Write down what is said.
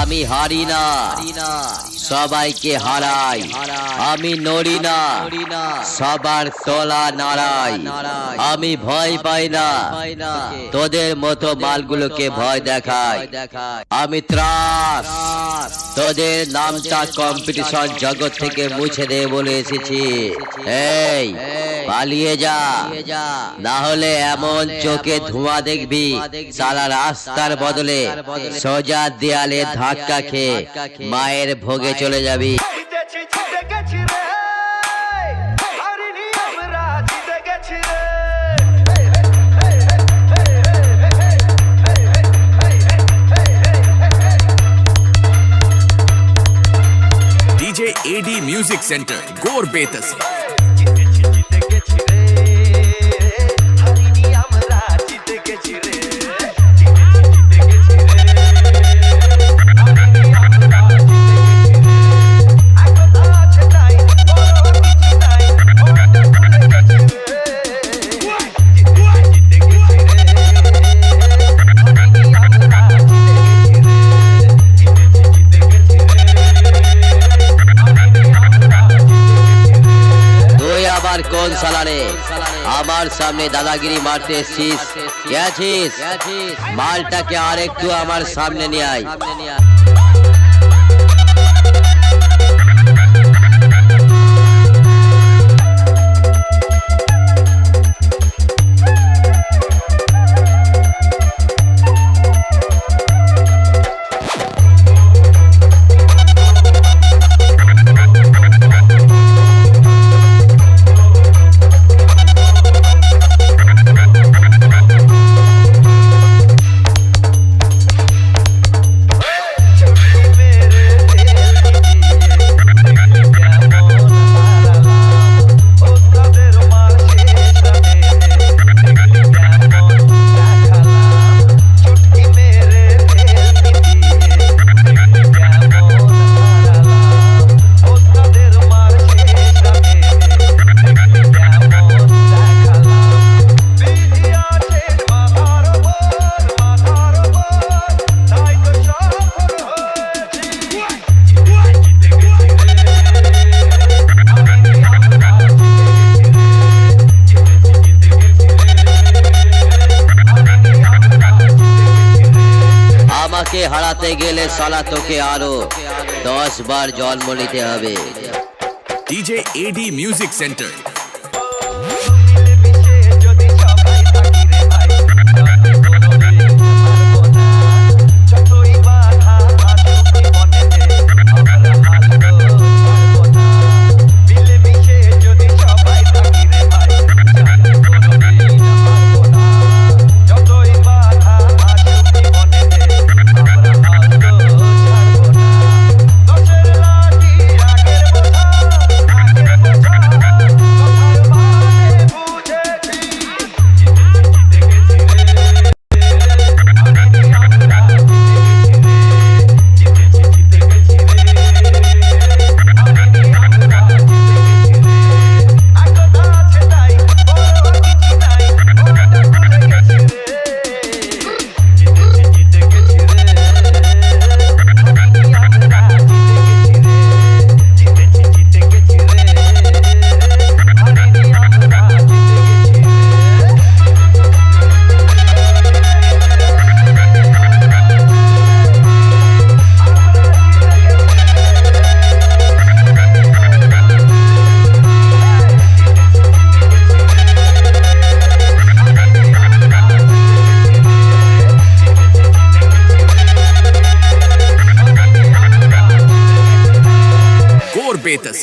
আমি হারি না, সবাইকে হারাই। আমি নড়ি না, সবার তলা নাড়াই। আমি ভয় পাই না, তোদের মতো মালগুলোকে ভয় দেখাই। আমি ত্রাস, তোদের নামটা কম্পিটিশন জগৎ থেকে মুছে দে বলে এসেছি। এই পালিয়ে যা, না হলে এমন চোখে ধোঁয়া দেখবি সারা রাস্তার বদলে সোজা দেয়ালে ধাক্কা খেয়ে মায়ের ভোগে চলে যাবি। DJ AD Music Center, Gor Betas। কোন সালারে আমার সামনে দাদাগিরি মারতে এসছিস? গেছিস? মালটাকে আর একটু আমার সামনে নিয়ে আয়। আমাকে হারাতে গেলে সালা তোকে আরো 10 বার জন্ম নিতে হবে। DJ AD Music Center। Gor Betas।